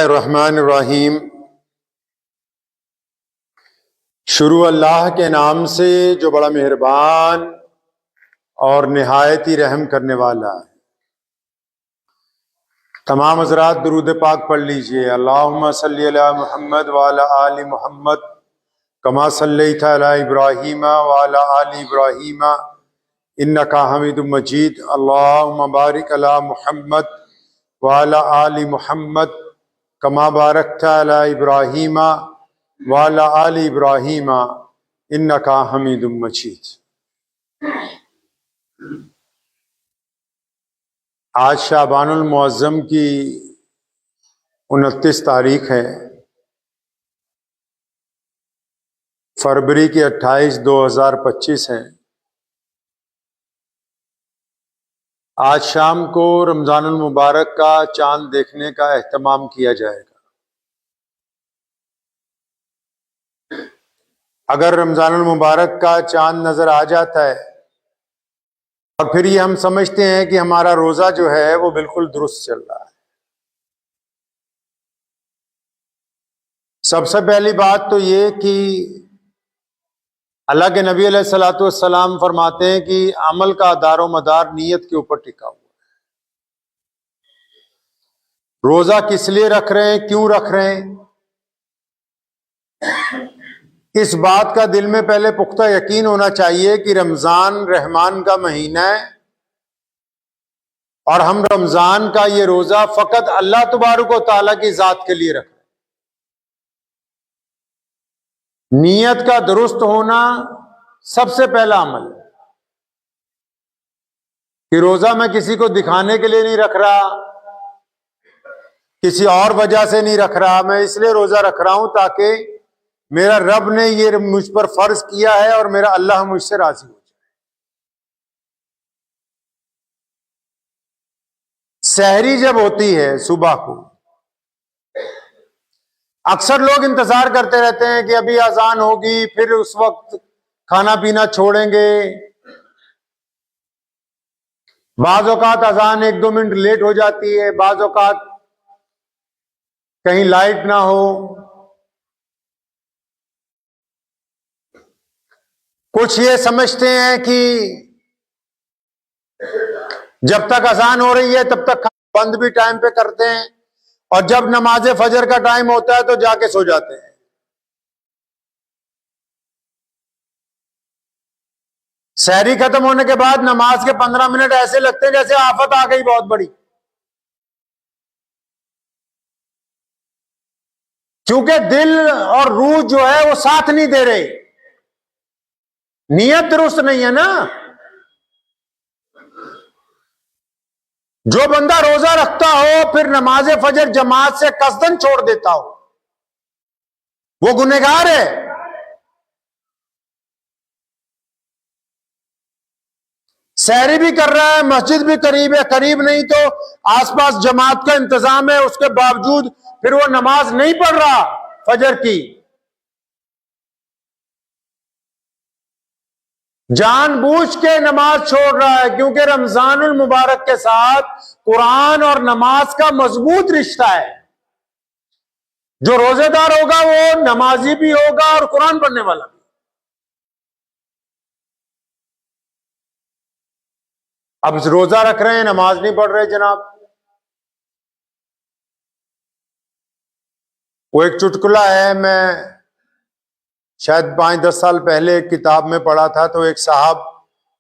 रहमानिर्रहीम। शुरू अल्लाह के नाम से जो बड़ा मेहरबान और निहायत ही रहम करने वाला है। तमाम हज़रात दुरूद पाक पढ़ लीजिए। अल्लाहुम्मा सल्ली अला मुहम्मद व अला आलि मुहम्मद कमा सल्लैता अला इब्राहीम व अला आलि इब्राहीम इन्नका हमीदुम मजीद। अल्लाहुम्मा बारिक अला मुहम्मद व अला आलि मुहम्मद कमा बारकता अला इब्राहीम व अला आलि इब्राहीम इन्नका हमीदुम मजीद। आज शाबानुल मुअज़्ज़म की 29 तारीख है। फरवरी की 28 2025 है। आज शाम को रमज़ानुल मुबारक का चांद देखने का एहतमाम किया जाएगा। अगर रमज़ानुल मुबारक का चांद नजर आ जाता है और फिर ये हम समझते हैं कि हमारा रोजा जो है वो बिल्कुल दुरुस्त चल रहा है। सबसे पहली बात तो ये कि अल्लाह के नबी अलैहिस्सलातु वस्सलाम फरमाते हैं कि अमल का दारो मदार नीयत के ऊपर टिका हुआ है। रोजा किस लिए रख रहे हैं, क्यों रख रहे हैं, इस बात का दिल में पहले पुख्ता यकीन होना चाहिए कि रमजान रहमान का महीना है और हम रमजान का ये रोजा फकत अल्लाह तबारक व तआला की जात के लिए रख रहे हैं। नीयत का दुरुस्त होना सबसे पहला अमल है कि रोजा मैं किसी को दिखाने के लिए नहीं रख रहा, किसी और वजह से नहीं रख रहा, मैं इसलिए रोजा रख रहा हूं ताकि मेरा रब ने ये मुझ पर फर्ज किया है और मेरा अल्लाह मुझसे राजी हो जाए। सहरी जब होती है सुबह को, अक्सर लोग इंतजार करते रहते हैं कि अभी अजान होगी, फिर उस वक्त खाना पीना छोड़ेंगे। बाज़ औक़ात अजान 1-2 मिनट लेट हो जाती है, बाज़ औक़ात कहीं लाइट ना हो, कुछ ये समझते हैं कि जब तक अजान हो रही है तब तक बंद भी टाइम पे करते हैं और जब नमाज फजर का टाइम होता है तो जाके सो जाते हैं। सहरी खत्म होने के बाद नमाज के 15 मिनट ऐसे लगते हैं जैसे आफत आ गई बहुत बड़ी, क्योंकि दिल और रूह जो है वो साथ नहीं दे रहे, नियत दुरुस्त नहीं है ना। जो बंदा रोजा रखता हो फिर नमाज फजर जमात से कसदन छोड़ देता हो, वो गुनहगार है। सहरी भी कर रहा है, मस्जिद भी करीब है, करीब नहीं तो आसपास जमात का इंतजाम है, उसके बावजूद फिर वो नमाज नहीं पढ़ रहा फजर की, जानबूझ के नमाज छोड़ रहा है, क्योंकि रमजानुल मुबारक के साथ कुरान और नमाज का मजबूत रिश्ता है। जो रोजेदार होगा वो नमाजी भी होगा और कुरान पढ़ने वाला भी। अब रोजा रख रहे हैं, नमाज नहीं पढ़ रहे जनाब। वो एक चुटकुला है, मैं शायद 5-10 साल पहले एक किताब में पढ़ा था। तो एक साहब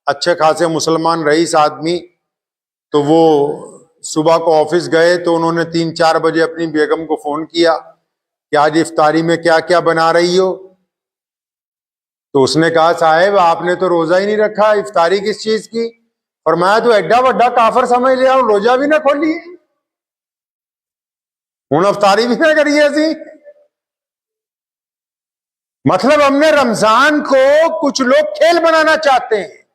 अच्छे खासे मुसलमान रईस आदमी, तो वो सुबह को ऑफिस गए तो उन्होंने 3-4 बजे अपनी बेगम को फोन किया कि आज इफ्तारी में क्या क्या बना रही हो। तो उसने कहा साहब आपने तो रोजा ही नहीं रखा, इफ्तारी किस चीज की। फरमाया तो एड्डा वड्डा काफर समझ लिया, रोजा भी ना खोली, हुण इफ्तारी भी ना करिए असी। मतलब हमने रमजान को कुछ लोग खेल बनाना चाहते हैं।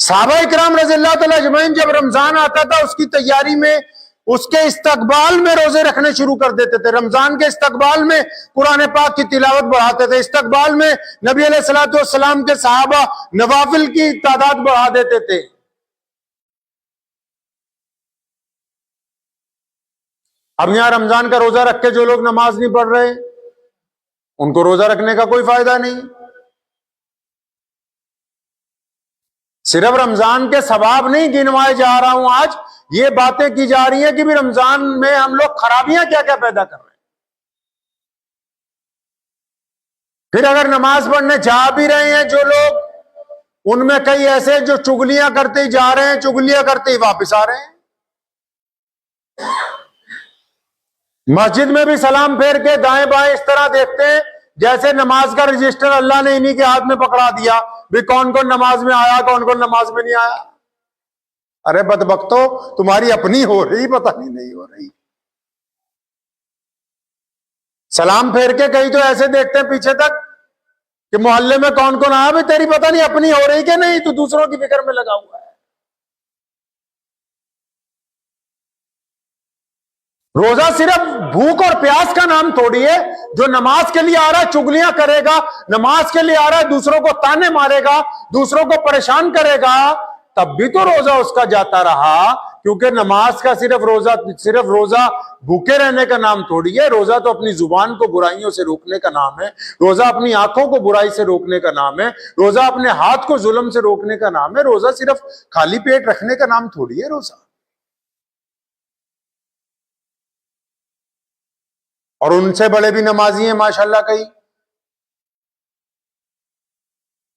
सहाबा इकराम रज़ियल्लाहु तआला अजमईन जब रमजान आता था उसकी तैयारी में, उसके इस्तकबाल में रोजे रखने शुरू कर देते थे। रमजान के इस्तकबाल में कुरान पाक की तिलावत बढ़ाते थे, इस्तकबाल में नबी अलैहिस्सलातु वस्सलाम के सहाबा नवाफिल की तादाद बढ़ा देते थे। अब यहां रमजान का रोजा रख के जो लोग नमाज नहीं पढ़ रहे, उनको रोजा रखने का कोई फायदा नहीं। सिर्फ रमजान के सवाब नहीं गिनवाए जा रहा हूं, आज ये बातें की जा रही हैं कि भी रमजान में हम लोग खराबियां क्या क्या पैदा कर रहे हैं। फिर अगर नमाज पढ़ने जा भी रहे हैं जो लोग, उनमें कई ऐसे जो चुगलियां करते ही जा रहे हैं, चुगलियां करते ही वापस आ रहे हैं। मस्जिद में भी सलाम फेर के दाएं बाएं इस तरह देखते हैं जैसे नमाज का रजिस्टर अल्लाह ने इन्हीं के हाथ में पकड़ा दिया, भी कौन कौन नमाज में आया, कौन कौन नमाज में नहीं आया। अरे बदबख्तो, तुम्हारी अपनी हो रही, पता नहीं हो रही। सलाम फेर के कहीं तो ऐसे देखते हैं पीछे तक कि मोहल्ले में कौन कौन आया, भी तेरी पता नहीं अपनी हो रही कि नहीं, तो दूसरों की फिक्र में लगा हुआ है। रोजा सिर्फ भूख और प्यास का नाम थोड़ी है। जो नमाज के लिए आ रहा है चुगलियां करेगा, नमाज के लिए आ रहा है दूसरों को ताने मारेगा, दूसरों को परेशान करेगा, तब भी तो रोजा उसका जाता रहा। क्योंकि नमाज का सिर्फ रोजा भूखे रहने का नाम थोड़ी है। रोजा तो अपनी जुबान को बुराइयों से रोकने का नाम है, रोजा अपनी आंखों को बुराई से रोकने का नाम है, रोजा अपने हाथ को जुल्म से रोकने का नाम है। रोजा सिर्फ खाली पेट रखने का नाम थोड़ी है रोजा। और उनसे बड़े भी नमाजी हैं माशाल्लाह। कई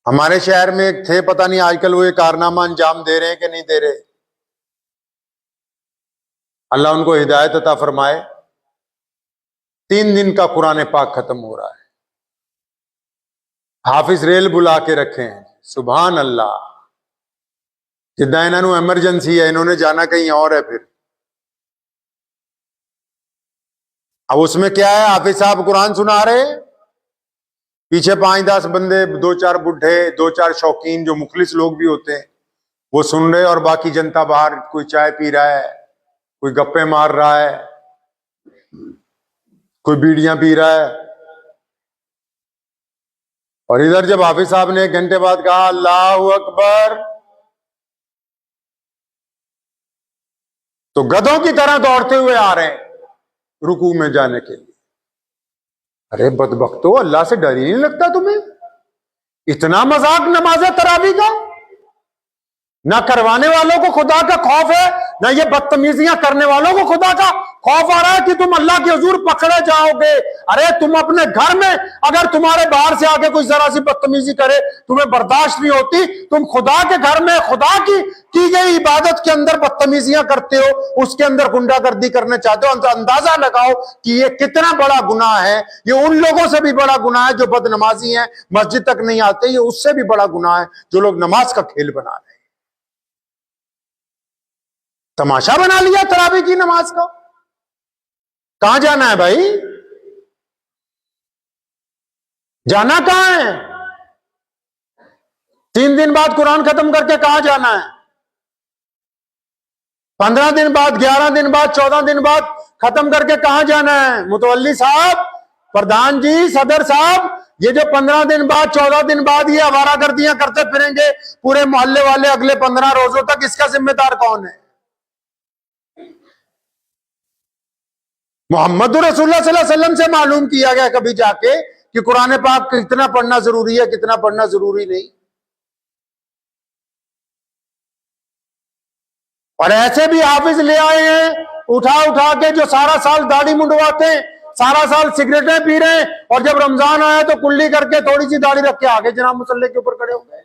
हमारे शहर में एक थे, पता नहीं आजकल वो ये कारनामा अंजाम दे रहे हैं कि नहीं दे रहे। अल्लाह उनको हिदायत अता फरमाए। 3 दिन का कुरान पाक खत्म हो रहा है, हाफिज रेल बुला के रखे हैं। सुभान अल्लाह। जिद्दां इन्होंने एमरजेंसी है, इन्होंने जाना कहीं और है। फिर अब उसमें क्या है, हाफिज साहब कुरान सुना रहे, पीछे 5-10 बंदे, 2-4 बुढ़े, 2-4 शौकीन जो मुखलिस लोग भी होते हैं, वो सुन रहे, और बाकी जनता बाहर कोई चाय पी रहा है, कोई गप्पे मार रहा है, कोई बीड़ियां पी रहा है। और इधर जब हाफिज साहब ने 1 घंटे बाद कहा अल्लाहू अकबर, तो गधों की तरह दौड़ते हुए आ रहे हैं रुकू में जाने के लिए। अरे बदबख्तो, अल्लाह से डर ही नहीं लगता तुम्हें? इतना मजाक नमाज तरावी का। ना करवाने वालों को खुदा का खौफ है, ना ये बदतमीजियां करने वालों को खुदा का खौफ आ रहा है कि तुम अल्लाह के हुजूर पकड़े जाओगे। अरे तुम अपने घर में अगर तुम्हारे बाहर से आके कोई जरा सी बदतमीजी करे तुम्हें बर्दाश्त नहीं होती, तुम खुदा के घर में खुदा की गई इबादत के अंदर बदतमीजियां करते हो, उसके अंदर गुंडागर्दी करने चाहते हो। अंदाजा लगाओ कि ये कितना बड़ा गुनाह है। ये उन लोगों से भी बड़ा गुनाह है जो बदनमाजी है, मस्जिद तक नहीं आते। ये उससे भी बड़ा गुनाह है जो लोग नमाज का खेल बना रहे हैं, तमाशा बना लिया तरावी की नमाज का। कहां जाना है भाई? जाना कहां है? 3 दिन बाद कुरान खत्म करके कहां जाना है? 15 दिन बाद, 11 दिन बाद, 14 दिन बाद खत्म करके कहां जाना है? मुतवल्ली साहब, प्रधान जी, सदर साहब, ये जो 15 दिन बाद, 14 दिन बाद ये आवारागर्दियां करते फिरेंगे पूरे मोहल्ले वाले अगले 15 रोजों तक, इसका जिम्मेदार कौन है? मोहम्मद रसूलुल्लाह सल्लल्लाहु अलैहि वसल्लम से मालूम किया गया कभी जाके कि कुरान पाक कितना पढ़ना जरूरी है, कितना पढ़ना जरूरी नहीं। और ऐसे भी हाफिज ले आए हैं उठा उठा के, जो सारा साल दाढ़ी मुंडवाते हैं, सारा साल सिगरेटें पी रहे हैं, और जब रमजान आया तो कुल्ली करके थोड़ी सी दाढ़ी रख के आगे जनाब मुसल्ले के ऊपर खड़े हो गए।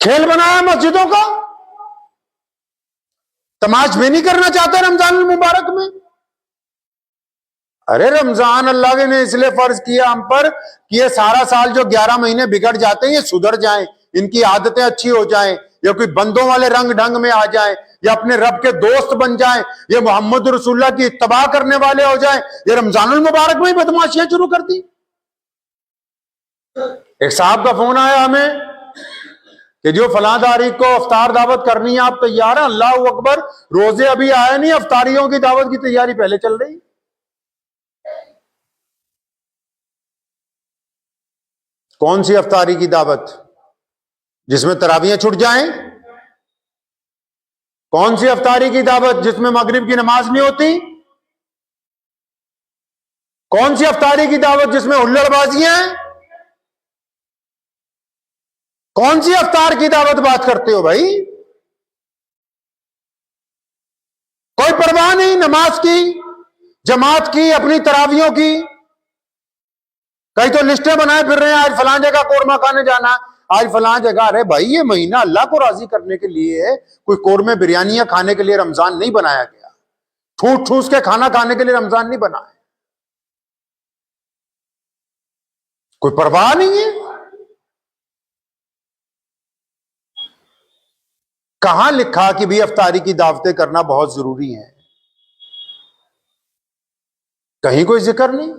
खेल बनाया मस्जिदों का। तमाश भी नहीं करना चाहते रमजान मुबारक में। अरे रमजान अल्लाह ने इसलिए फर्ज किया हम पर कि ये सारा साल जो 11 महीने बिगड़ जाते हैं ये सुधर जाएं, इनकी आदतें अच्छी हो जाएं, या कोई बंदों वाले रंग ढंग में आ जाएं, या अपने रब के दोस्त बन जाएं, ये मोहम्मद रसूलुल्लाह की इत्तबा करने वाले हो जाएं। ये रमजानुल मुबारक में ही बदमाशियां शुरू कर दी। एक साहब का फोन आया हमें कि जो फलां तारीख को अफ्तार दावत करनी है, आप तैयार हैं? अल्लाह अकबर, रोजे अभी आए नहीं, अफ्तारियों की दावत की तैयारी पहले चल रही। कौन सी अफ्तारी की दावत? जिसमें तरावियां छूट जाएं? कौन सी अफ्तारी की दावत जिसमें मगरिब की नमाज नहीं होती? कौन सी अफ्तारी की दावत जिसमें हुल्लड़बाजियां हैं? कौन सी अफ्तार की दावत बात करते हो भाई? कोई परवाह नहीं नमाज की, जमात की, अपनी तरावियों की। कई तो लिस्टें बनाए फिर रहे हैं, आज फलां जगह कोरमा खाने जाना, आज फलां जगह। अरे भाई ये महीना अल्लाह को राजी करने के लिए है, कोई कोरमे बिरयानियां खाने के लिए रमजान नहीं बनाया गया। ठूस ठूस के खाना खाने के लिए रमजान नहीं बना है। कोई परवाह नहीं है। कहां लिखा कि भी अफ्तारी की दावतें करना बहुत जरूरी है? कहीं कोई जिक्र नहीं।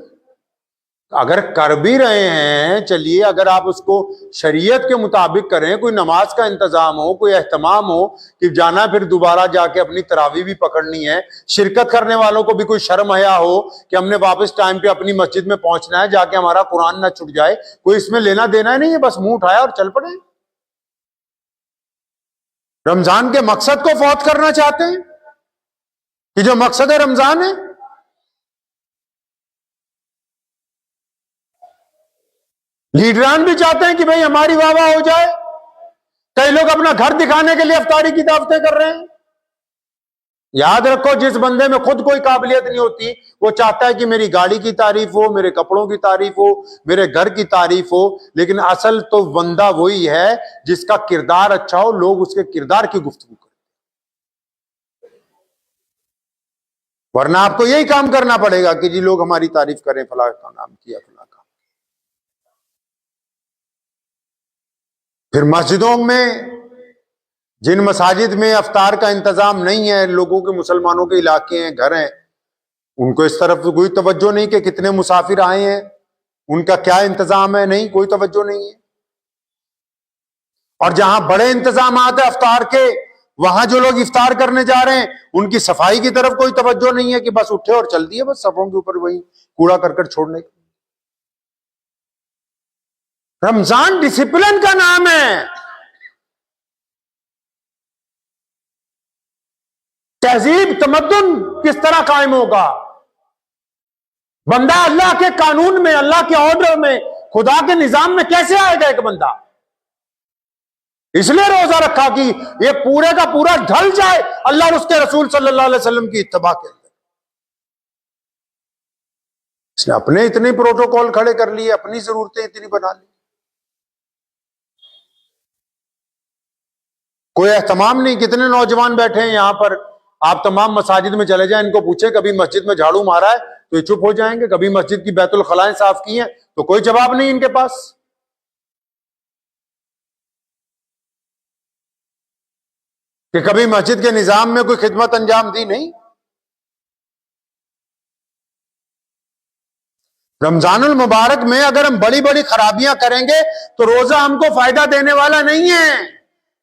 अगर कर भी रहे हैं, चलिए, अगर आप उसको शरीयत के मुताबिक करें, कोई नमाज का इंतजाम हो, कोई एहतमाम हो कि जाना फिर दोबारा जाके अपनी तरावी भी पकड़नी है, शिरकत करने वालों को भी कोई शर्म हया हो कि हमने वापस टाइम पे अपनी मस्जिद में पहुंचना है, जाके हमारा कुरान ना छूट जाए, कोई इसमें लेना देना नहीं है, बस मुंह उठाया और चल पड़े। रमजान के मकसद को फौत करना चाहते हैं कि जो मकसद है रमजान है। लीडरान भी चाहते हैं कि भाई हमारी वाह वाह हो जाए। कई लोग अपना घर दिखाने के लिए अफ्तारी की दावतें कर रहे हैं। याद रखो, जिस बंदे में खुद कोई काबिलियत नहीं होती, वो चाहता है कि मेरी गाड़ी की तारीफ हो, मेरे कपड़ों की तारीफ हो, मेरे घर की तारीफ हो। लेकिन असल तो बंदा वही है जिसका किरदार अच्छा हो, लोग उसके किरदार की गुफ्तगू करें। वरना आपको यही काम करना पड़ेगा कि जी लोग हमारी तारीफ करें, फला का नाम किया, फला का। फिर मस्जिदों में, जिन मसाजिद में अफ्तार का इंतजाम नहीं है, लोगों के, मुसलमानों के इलाके हैं, घर हैं, उनको इस तरफ कोई तवज्जो नहीं कि कितने मुसाफिर आए हैं, उनका क्या इंतजाम है, नहीं, कोई तवज्जो नहीं है। और जहां बड़े इंतजाम है अफ्तार के, वहां जो लोग इफ्तार करने जा रहे हैं, उनकी सफाई की तरफ कोई तवज्जो नहीं है कि बस उठे और चल दिए, बस सफों के ऊपर वही कूड़ा करकट छोड़ने के। रमजान डिसिप्लिन का नाम है। तहजीब, तमद्दुन किस तरह कायम होगा? बंदा अल्लाह के कानून में, अल्लाह के ऑर्डर में, खुदा के निजाम में कैसे आएगा एक बंदा? इसलिए रोजा रखा कि ये पूरे का पूरा ढल जाए अल्लाह और उसके रसूल सल्लल्लाहु अलैहि वसल्लम की इत्तबा के अंदर। इसने अपने इतने प्रोटोकॉल खड़े कर लिए, अपनी जरूरतें इतनी बना ली, कोई एहतमाम नहीं। कितने नौजवान बैठे हैं यहां पर, आप तमाम मसाजिद में चले जाएं, इनको पूछे कभी मस्जिद में झाड़ू मारा है तो ये चुप हो जाएंगे। कभी मस्जिद की बैतुल खलाएं साफ की हैं तो कोई जवाब नहीं इनके पास। कि कभी मस्जिद के निजाम में कोई खिदमत अंजाम दी, नहीं। रमजानुल मुबारक में अगर हम बड़ी बड़ी खराबियां करेंगे तो रोजा हमको फायदा देने वाला नहीं है।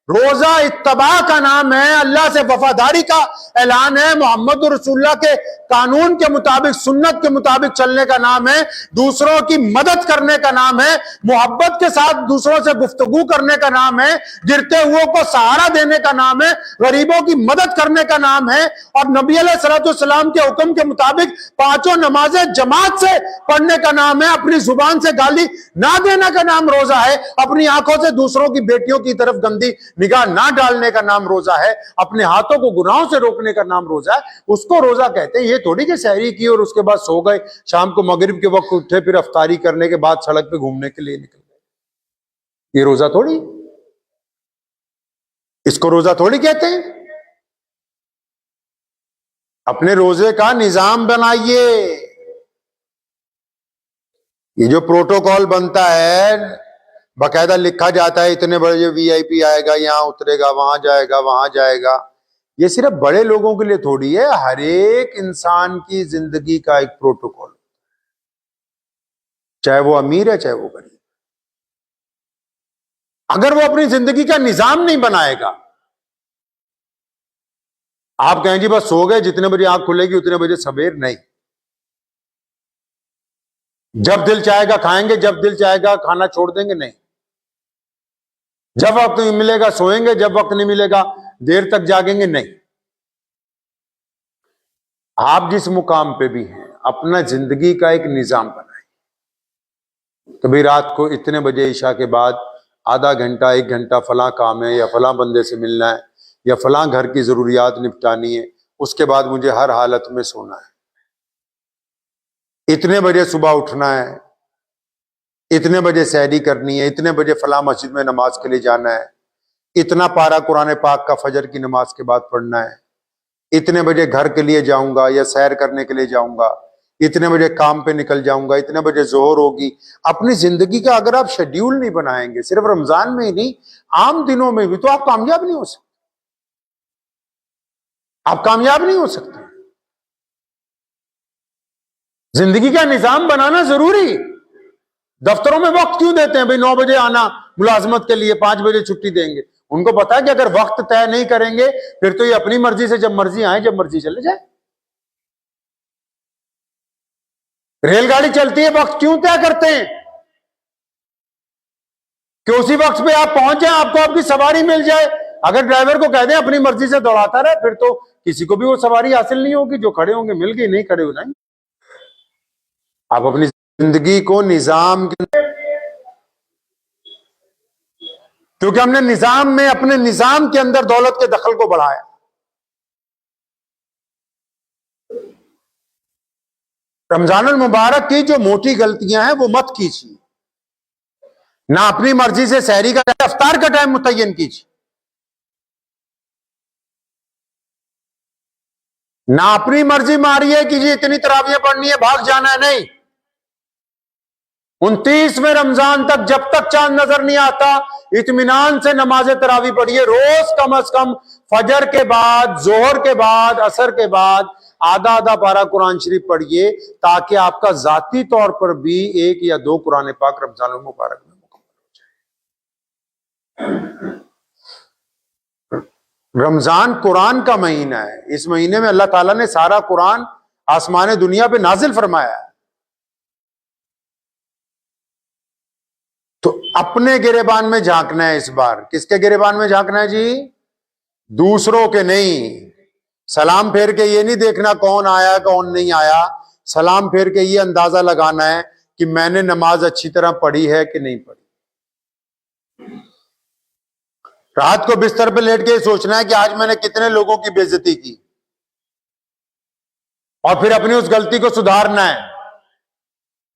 रोजा इत्तबा का नाम है, अल्लाह से वफादारी का ऐलान है, मोहम्मद रसूलुल्लाह के कानून के मुताबिक, सुन्नत के मुताबिक चलने का नाम है, दूसरों की मदद करने का नाम है, मोहब्बत के साथ दूसरों से गुफ्तगू करने का नाम है, गिरते हुओं को सहारा देने का नाम है, गरीबों की मदद करने का नाम है। और नबी अलैहिस्सलाम के हुक्म के मुताबिक पांचों नमाजें जमात से पढ़ने का नाम है। अपनी जुबान से गाली ना देने का नाम रोजा है। अपनी आंखों से दूसरों की बेटियों की तरफ गंदी निगाह ना डालने का नाम रोजा है। अपने हाथों को गुनाहों से रोकने का नाम रोजा है। उसको रोजा कहते हैं। ये थोड़ी कि सहरी की और उसके बाद सो गए, शाम को मगरिब के वक्त उठे, फिर अफ्तारी करने के बाद सड़क पे घूमने के लिए निकल गए। ये रोजा थोड़ी, इसको रोजा थोड़ी कहते हैं। अपने रोजे का निजाम बनाइए। ये जो प्रोटोकॉल बनता है, बाकायदा लिखा जाता है इतने बड़े वीआईपी आएगा, यहां उतरेगा, वहां जाएगा, वहां जाएगा। ये सिर्फ बड़े लोगों के लिए थोड़ी है, हर एक इंसान की जिंदगी का एक प्रोटोकॉल, चाहे वो अमीर है चाहे वो गरीब। अगर वो अपनी जिंदगी का निजाम नहीं बनाएगा, आप कहें जी बस सो गए, जितने बजे आंख खुलेगी उतने बजे सवेर, नहीं। जब दिल चाहेगा खाएंगे, जब दिल चाहेगा खाना छोड़ देंगे, नहीं। जब वक्त मिलेगा सोएंगे, जब वक्त नहीं मिलेगा देर तक जागेंगे, नहीं। आप जिस मुकाम पे भी हैं अपना जिंदगी का एक निजाम बनाएं। कभी रात को इतने बजे ईशा के बाद आधा घंटा 1 घंटा फलां काम है या फलां बंदे से मिलना है या फलां घर की जरूरियात निपटानी है, उसके बाद मुझे हर हालत में सोना है। इतने बजे सुबह उठना है, इतने बजे सहरी करनी है, इतने बजे फलां मस्जिद में नमाज के लिए जाना है, इतना पारा कुरान पाक का फजर की नमाज के बाद पढ़ना है, इतने बजे घर के लिए जाऊंगा या सैर करने के लिए जाऊंगा, इतने बजे काम पे निकल जाऊंगा, इतने बजे जोहर होगी। अपनी जिंदगी का अगर आप शेड्यूल नहीं बनाएंगे, सिर्फ रमजान में ही नहीं आम दिनों में भी, तो आप कामयाब नहीं हो सकते। आप कामयाब नहीं हो सकते। जिंदगी का निजाम बनाना जरूरी। दफ्तरों में वक्त क्यों देते हैं भाई 9 बजे आना मुलाजमत के लिए, 5 बजे छुट्टी देंगे। उनको पता है कि अगर वक्त तय नहीं करेंगे फिर तो ये अपनी मर्जी से जब मर्जी आए जब मर्जी चले जाए। रेलगाड़ी चलती है, वक्त क्यों तय करते हैं कि उसी वक्त पे आप पहुंच जाए, आपको आपकी सवारी मिल जाए। अगर ड्राइवर को कह दें अपनी मर्जी से दौड़ाता रहे फिर तो किसी को भी वो सवारी हासिल नहीं होगी। जो खड़े होंगे मिल गई, नहीं खड़े हो नहीं। आप अपनी जिंदगी को निजाम क्योंकि हमने निजाम में अपने निजाम के अंदर दौलत के दखल को बढ़ाया। रमजानुल मुबारक की जो मोटी गलतियां हैं वो मत कीजिए। ना अपनी मर्जी से सहरी का इफ्तार का टाइम मुतय्यन कीजिए, ना अपनी मर्जी मारिए कि जी इतनी तरावियां पढ़नी है, भाग जाना है। नहीं, 29वें रमजान तक जब तक चांद नजर नहीं आता इत्मीनान से नमाज तरावी पढ़िए। रोज कम अज कम फजर के बाद, जोहर के बाद, असर के बाद आधा आधा पारा कुरान शरीफ पढ़िए, ताकि आपका जाती तौर पर भी 1 या 2 कुरान पाक रमजान मुबारक में मुकम्मल हो जाए। रमजान कुरान का महीना है। इस महीने में अल्लाह ताला ने सारा कुरान आसमान दुनिया पे नाजिल फरमाया है। तो अपने गिरेबान में झांकना है इस बार। किसके गिरेबान में झांकना है जी? दूसरों के नहीं। सलाम फेर के ये नहीं देखना कौन आया कौन नहीं आया। सलाम फेर के ये अंदाजा लगाना है कि मैंने नमाज अच्छी तरह पढ़ी है कि नहीं पढ़ी। रात को बिस्तर पे लेट के सोचना है कि आज मैंने कितने लोगों की बेइज्जती की, और फिर अपनी उस गलती को सुधारना है।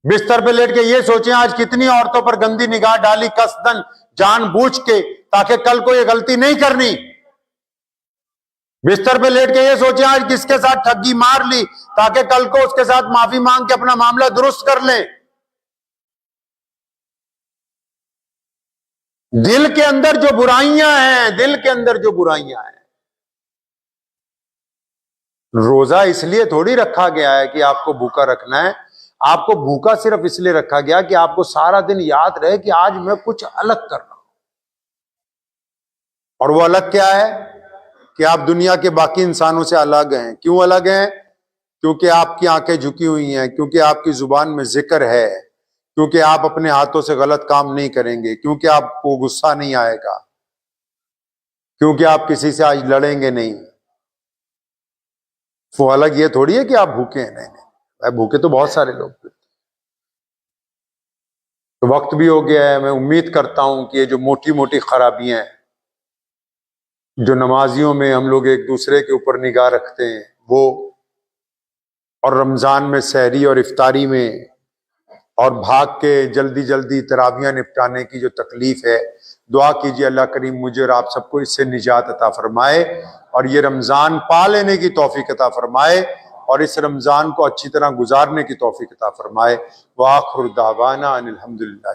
बिस्तर पे लेट के ये सोचें आज कितनी औरतों पर गंदी निगाह डाली कसदन जानबूझ के, ताकि कल को ये गलती नहीं करनी। बिस्तर पे लेट के ये सोचें आज किसके साथ ठगी मार ली, ताकि कल को उसके साथ माफी मांग के अपना मामला दुरुस्त कर लें। दिल के अंदर जो बुराइयां हैं, दिल के अंदर जो बुराइयां हैं, रोजा इसलिए थोड़ी रखा गया है कि आपको भूखा रखना है। आपको भूखा सिर्फ इसलिए रखा गया कि आपको सारा दिन याद रहे कि आज मैं कुछ अलग कर रहा हूं। और वो अलग क्या है कि आप दुनिया के बाकी इंसानों से अलग हैं। क्यों अलग हैं? क्योंकि आपकी आंखें झुकी हुई हैं, क्योंकि आपकी जुबान में जिक्र है, क्योंकि आप अपने हाथों से गलत काम नहीं करेंगे, क्योंकि आपको गुस्सा नहीं आएगा, क्योंकि आप किसी से आज लड़ेंगे नहीं। वो अलग ये थोड़ी है कि आप भूखे हैं। नहीं, भूखे तो बहुत सारे लोग। तो वक्त भी हो गया है। मैं उम्मीद करता हूं कि ये जो मोटी मोटी खराबियां हैं जो नमाजियों में हम लोग एक दूसरे के ऊपर निगाह रखते हैं वो, और रमजान में सहरी और इफ्तारी में और भाग के जल्दी जल्दी तरावियां निपटाने की जो तकलीफ है, दुआ कीजिए अल्लाह करीम मुझे और आप सबको इससे निजात अता फरमाए और ये रमजान पा लेने की तौफीक अता फरमाए और इस रमजान को अच्छी तरह गुजारने की तौफीक अता फरमाए। व आखिर दावाना अनिल हम्दुलिल्लाह।